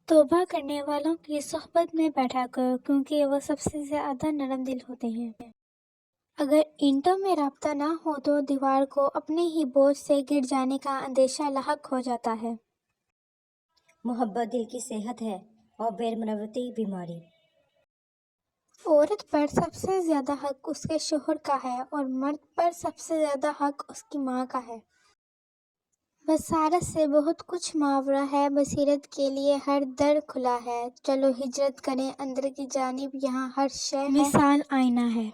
توبہ کرنے والوں کی صحبت میں بیٹھا کرو کیونکہ وہ سب سے زیادہ نرم دل ہوتے ہیں۔ اگر اینٹوں میں رابطہ نہ ہو تو دیوار کو اپنے ہی بوجھ سے گر جانے کا اندیشہ لاحق ہو جاتا ہے۔ محبت دل کی صحت ہے اور بے منوتی بیماری۔ عورت پر سب سے زیادہ حق اس کے شوہر کا ہے اور مرد پر سب سے زیادہ حق اس کی ماں کا ہے۔ بصارت سے بہت کچھ ماورا ہے، بصیرت کے لیے ہر در کھلا ہے، چلو ہجرت کریں اندر کی جانب، یہاں ہر شے مثال آئینہ ہے۔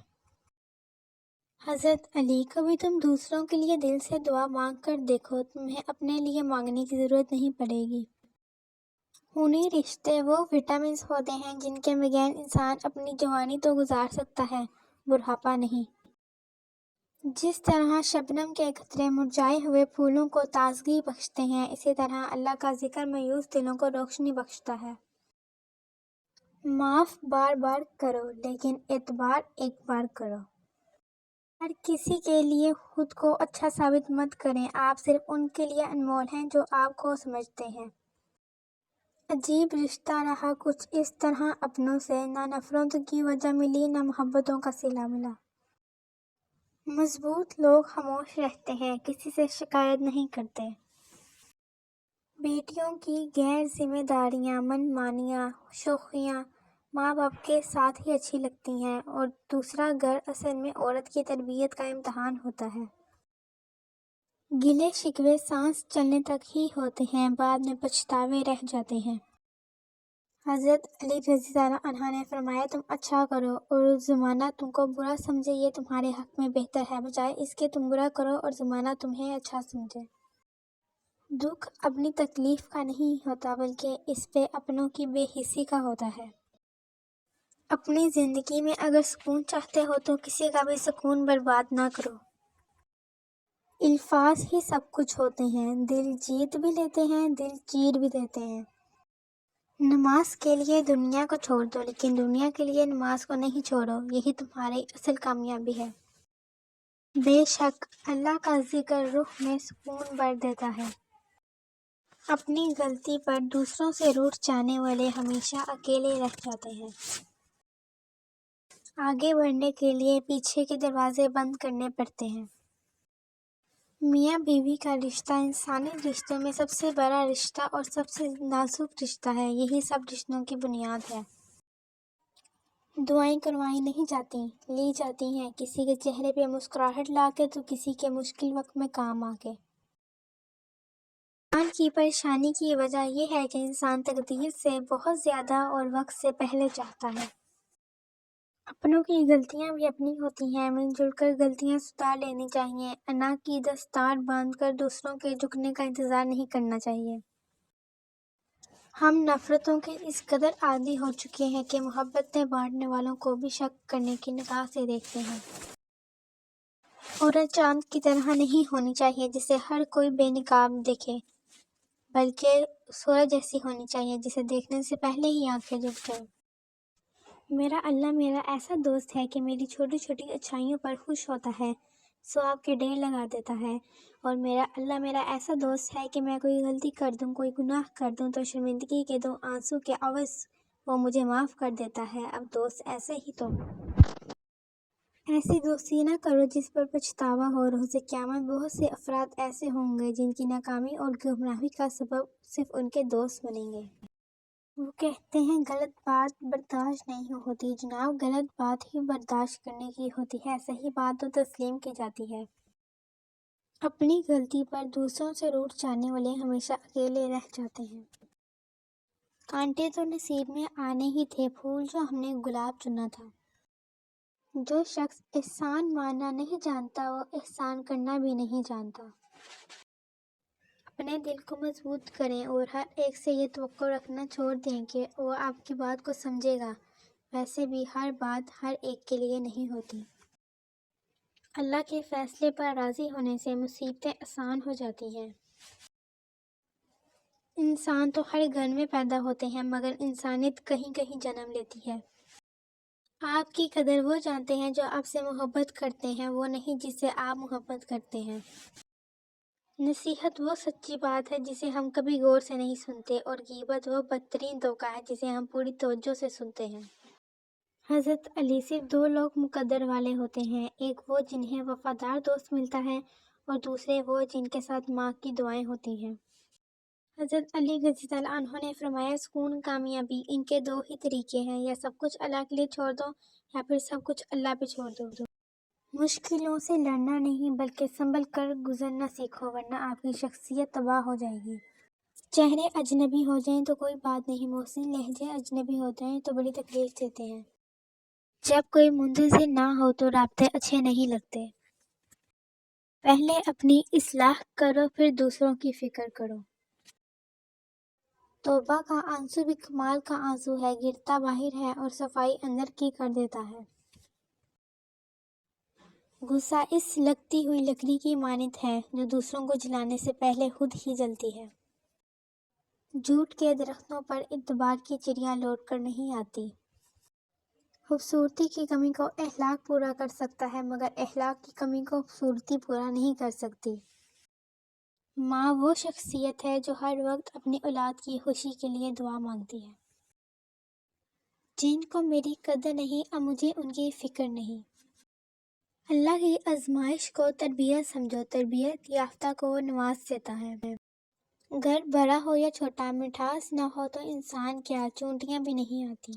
حضرت علی، کبھی تم دوسروں کے لیے دل سے دعا مانگ کر دیکھو، تمہیں اپنے لیے مانگنے کی ضرورت نہیں پڑے گی۔ خونی رشتے وہ وٹامنز ہوتے ہیں جن کے بغیر انسان اپنی جوانی تو گزار سکتا ہے، بڑھاپا نہیں۔ جس طرح شبنم کے قطرے مرجھائے ہوئے پھولوں کو تازگی بخشتے ہیں، اسی طرح اللہ کا ذکر مایوس دلوں کو روشنی بخشتا ہے۔ معاف بار بار کرو لیکن اعتبار ایک بار کرو۔ ہر کسی کے لیے خود کو اچھا ثابت مت کریں، آپ صرف ان کے لیے انمول ہیں جو آپ کو سمجھتے ہیں۔ عجیب رشتہ رہا کچھ اس طرح اپنوں سے، نہ نفرتوں کی وجہ ملی نہ محبتوں کا صلہ ملا۔ مضبوط لوگ خاموش رہتے ہیں، کسی سے شکایت نہیں کرتے۔ بیٹیوں کی غیر ذمہ داریاں، من مانیاں، شوخیاں ماں باپ کے ساتھ ہی اچھی لگتی ہیں، اور دوسرا گھر اصل میں عورت کی تربیت کا امتحان ہوتا ہے۔ گلے شکوے سانس چلنے تک ہی ہوتے ہیں، بعد میں پچھتاوے رہ جاتے ہیں۔ حضرت علی رضی اللہ عنہ نے فرمایا، تم اچھا کرو اور زمانہ تم کو برا سمجھے، یہ تمہارے حق میں بہتر ہے، بجائے اس کے تم برا کرو اور زمانہ تمہیں اچھا سمجھے۔ دکھ اپنی تکلیف کا نہیں ہوتا بلکہ اس پہ اپنوں کی بے حسی کا ہوتا ہے۔ اپنی زندگی میں اگر سکون چاہتے ہو تو کسی کا بھی سکون برباد نہ کرو۔ الفاظ ہی سب کچھ ہوتے ہیں، دل جیت بھی لیتے ہیں، دل چیر بھی دیتے ہیں۔ نماز کے لیے دنیا کو چھوڑ دو لیکن دنیا کے لیے نماز کو نہیں چھوڑو، یہی تمہاری اصل کامیابی ہے۔ بے شک اللہ کا ذکر روح میں سکون بھر دیتا ہے۔ اپنی غلطی پر دوسروں سے روٹھ جانے والے ہمیشہ اکیلے رہ جاتے ہیں۔ آگے بڑھنے کے لیے پیچھے کے دروازے بند کرنے پڑتے ہیں۔ میاں بیوی کا رشتہ انسانی رشتوں میں سب سے بڑا رشتہ اور سب سے نازک رشتہ ہے، یہی سب رشتوں کی بنیاد ہے۔ دعائیں کروائی نہیں جاتی، لی جاتی ہیں، کسی کے چہرے پہ مسکراہٹ لا کے تو کسی کے مشکل وقت میں کام آ کے۔ انسان کی پریشانی کی وجہ یہ ہے کہ انسان تقدیر سے بہت زیادہ اور وقت سے پہلے چاہتا ہے۔ اپنوں کی غلطیاں بھی اپنی ہوتی ہیں، مل جل کر غلطیاں سدھار لینی چاہیے، انا کی دستار باندھ کر دوسروں کے جھکنے کا انتظار نہیں کرنا چاہیے۔ ہم نفرتوں کے اس قدر عادی ہو چکے ہیں کہ محبتیں بانٹنے والوں کو بھی شک کرنے کی نگاہ سے دیکھتے ہیں۔ عورت چاند کی طرح نہیں ہونی چاہیے جسے ہر کوئی بے نقاب دیکھے، بلکہ سورج جیسی ہونی چاہیے جسے دیکھنے سے پہلے ہی آنکھیں جھک جائیں۔ میرا اللہ میرا ایسا دوست ہے کہ میری چھوٹی چھوٹی اچھائیوں پر خوش ہوتا ہے، ثواب کے ڈھیر لگا دیتا ہے، اور میرا اللہ میرا ایسا دوست ہے کہ میں کوئی غلطی کر دوں، کوئی گناہ کر دوں تو شرمندگی کے 2 آنسو کے عوض وہ مجھے معاف کر دیتا ہے۔ اب دوست ایسے ہی تو ایسی دوستی نہ کرو جس پر پچھتاوا ہو، روز قیامت بہت سے افراد ایسے ہوں گے جن کی ناکامی اور گمراہی کا سبب صرف ان کے دوست بنیں گے۔ وہ کہتے ہیں غلط بات برداشت نہیں ہوتی، جناب غلط بات ہی برداشت کرنے کی ہوتی ہے، صحیح بات تو تسلیم کی جاتی ہے۔ اپنی غلطی پر دوسروں سے روٹھ جانے والے ہمیشہ اکیلے رہ جاتے ہیں۔ کانٹے تو نصیب میں آنے ہی تھے، پھول جو ہم نے گلاب چنا تھا۔ جو شخص احسان ماننا نہیں جانتا وہ احسان کرنا بھی نہیں جانتا۔ اپنے دل کو مضبوط کریں اور ہر ایک سے یہ توقع رکھنا چھوڑ دیں کہ وہ آپ کی بات کو سمجھے گا، ویسے بھی ہر بات ہر ایک کے لیے نہیں ہوتی۔ اللہ کے فیصلے پر راضی ہونے سے مصیبتیں آسان ہو جاتی ہیں۔ انسان تو ہر گھر میں پیدا ہوتے ہیں مگر انسانیت کہیں کہیں جنم لیتی ہے۔ آپ کی قدر وہ جانتے ہیں جو آپ سے محبت کرتے ہیں، وہ نہیں جس سے آپ محبت کرتے ہیں۔ نصیحت وہ سچی بات ہے جسے ہم کبھی غور سے نہیں سنتے، اور غیبت وہ بدترین دھوکہ ہے جسے ہم پوری توجہ سے سنتے ہیں۔ حضرت علی صرف دو لوگ مقدر والے ہوتے ہیں، ایک وہ جنہیں وفادار دوست ملتا ہے، اور دوسرے وہ جن کے ساتھ ماں کی دعائیں ہوتی ہیں۔ حضرت علی رضی اللہ عنہ نے فرمایا، سکون کامیابی ان کے دو ہی طریقے ہیں، یا سب کچھ اللہ کے لیے چھوڑ دو یا پھر سب کچھ اللہ پہ چھوڑ دو۔ مشکلوں سے لڑنا نہیں بلکہ سنبھل کر گزرنا سیکھو، ورنہ آپ کی شخصیت تباہ ہو جائے گی۔ چہرے اجنبی ہو جائیں تو کوئی بات نہیں، محسن لہجے اجنبی ہو جائیں تو بڑی تکلیف دیتے ہیں۔ جب کوئی منتظر نہ ہو تو رابطے اچھے نہیں لگتے۔ پہلے اپنی اصلاح کرو پھر دوسروں کی فکر کرو۔ توبہ کا آنسو بھی کمال کا آنسو ہے، گرتا باہر ہے اور صفائی اندر کی کر دیتا ہے۔ غصہ اس لگتی ہوئی لکڑی کی مانند ہے جو دوسروں کو جلانے سے پہلے خود ہی جلتی ہے۔ جھوٹ کے درختوں پر اعتبار کی چڑیا لوٹ کر نہیں آتی۔ خوبصورتی کی کمی کو اخلاق پورا کر سکتا ہے، مگر اخلاق کی کمی کو خوبصورتی پورا نہیں کر سکتی۔ ماں وہ شخصیت ہے جو ہر وقت اپنی اولاد کی خوشی کے لیے دعا مانگتی ہے۔ جن کو میری قدر نہیں اب مجھے ان کی فکر نہیں۔ اللہ کی آزمائش کو تربیت سمجھو، تربیت یافتہ کو نواز دیتا ہے۔ گھر بڑا ہو یا چھوٹا، مٹھاس نہ ہو تو انسان کیا چونٹیاں بھی نہیں آتی۔